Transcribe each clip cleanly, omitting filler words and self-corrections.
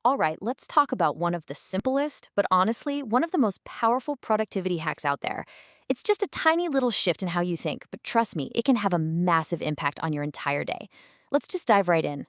All right, let's talk about one of the simplest, but honestly, one of the most powerful productivity hacks out there. It's just a tiny little shift in how you think, but trust me, it can have a massive impact on your entire day. Let's just dive right in.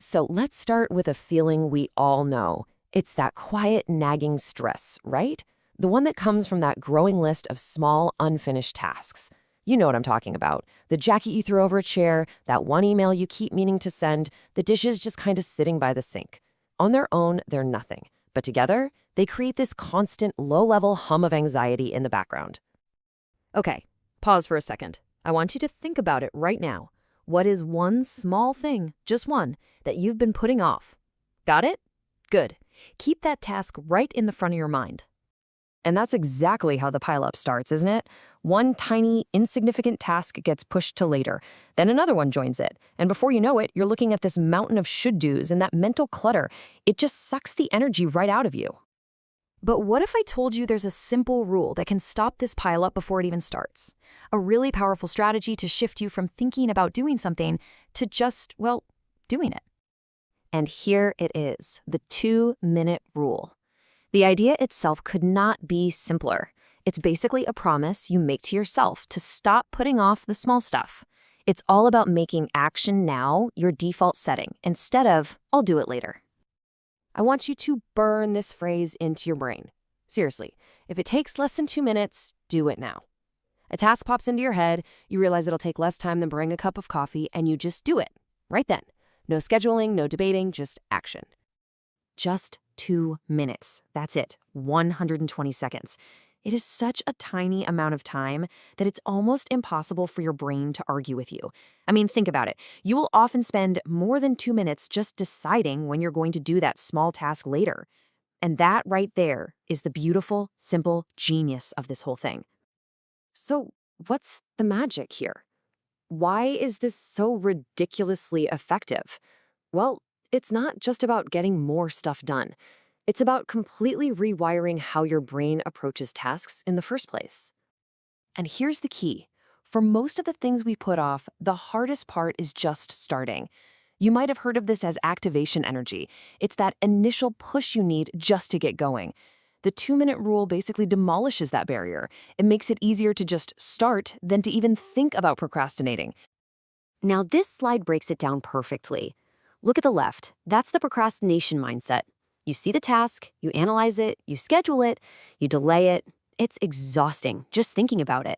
So let's start with a feeling we all know. It's that quiet, nagging stress, right? The one that comes from that growing list of small, unfinished tasks. You know what I'm talking about. The jacket you throw over a chair, that one email you keep meaning to send, the dishes just kind of sitting by the sink. On their own, they're nothing. But together, they create this constant, low-level hum of anxiety in the background. Okay, pause for a second. I want you to think about it right now. What is one small thing, just one, that you've been putting off? Got it? Good. Keep that task right in the front of your mind. And that's exactly how the pileup starts, isn't it? One tiny, insignificant task gets pushed to later. Then another one joins it. And before you know it, you're looking at this mountain of should-dos, and that mental clutter, it just sucks the energy right out of you. But what if I told you there's a simple rule that can stop this pileup before it even starts? A really powerful strategy to shift you from thinking about doing something to just, well, doing it. And here it is, the 2-minute rule. The idea itself could not be simpler. It's basically a promise you make to yourself to stop putting off the small stuff. It's all about making action now your default setting instead of, I'll do it later. I want you to burn this phrase into your brain. Seriously, if it takes less than 2 minutes, do it now. A task pops into your head, you realize it'll take less time than brewing a cup of coffee, and you just do it, right then. No scheduling, no debating, just action. Just 2 minutes. That's it. 120 seconds. It is such a tiny amount of time that it's almost impossible for your brain to argue with you. I mean, think about it. You will often spend more than 2 minutes just deciding when you're going to do that small task later. And that right there is the beautiful, simple genius of this whole thing. So, what's the magic here? Why is this so ridiculously effective? Well, it's not just about getting more stuff done. It's about completely rewiring how your brain approaches tasks in the first place. And here's the key. For most of the things we put off, the hardest part is just starting. You might have heard of this as activation energy. It's that initial push you need just to get going. The 2-minute rule basically demolishes that barrier. It makes it easier to just start than to even think about procrastinating. Now, this slide breaks it down perfectly. Look at the left. That's the procrastination mindset. You see the task, you analyze it, you schedule it, you delay it. It's exhausting just thinking about it.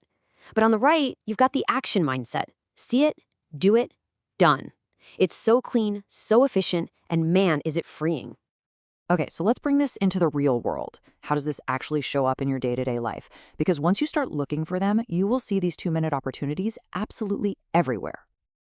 But on the right, you've got the action mindset. See it, do it, done. It's so clean, so efficient, and man, is it freeing. Okay, so let's bring this into the real world. How does this actually show up in your day-to-day life? Because once you start looking for them, you will see these 2-minute opportunities absolutely everywhere.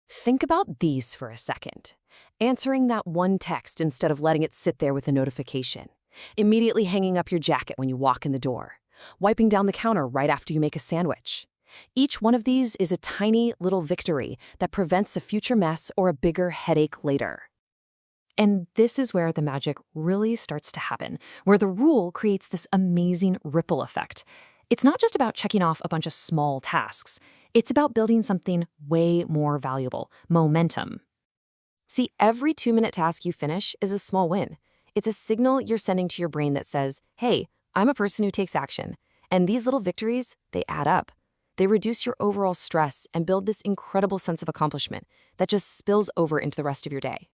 Think about these for a second. Answering that one text instead of letting it sit there with a notification. Immediately hanging up your jacket when you walk in the door. Wiping down the counter right after you make a sandwich. Each one of these is a tiny little victory that prevents a future mess or a bigger headache later. And this is where the magic really starts to happen, where the rule creates this amazing ripple effect. It's not just about checking off a bunch of small tasks. It's about building something way more valuable, momentum. See, every 2-minute task you finish is a small win. It's a signal you're sending to your brain that says, hey, I'm a person who takes action. And these little victories, they add up. They reduce your overall stress and build this incredible sense of accomplishment that just spills over into the rest of your day.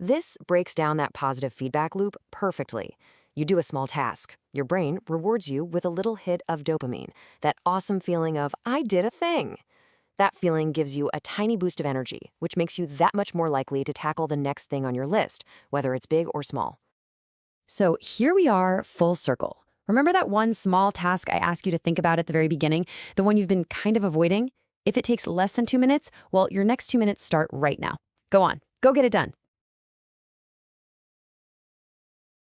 This breaks down that positive feedback loop perfectly. You do a small task. Your brain rewards you with a little hit of dopamine, that awesome feeling of, I did a thing. That feeling gives you a tiny boost of energy, which makes you that much more likely to tackle the next thing on your list, whether it's big or small. So here we are, full circle. Remember that one small task I asked you to think about at the very beginning, the one you've been kind of avoiding? If it takes less than 2 minutes, well, your next 2 minutes start right now. Go on, go get it done.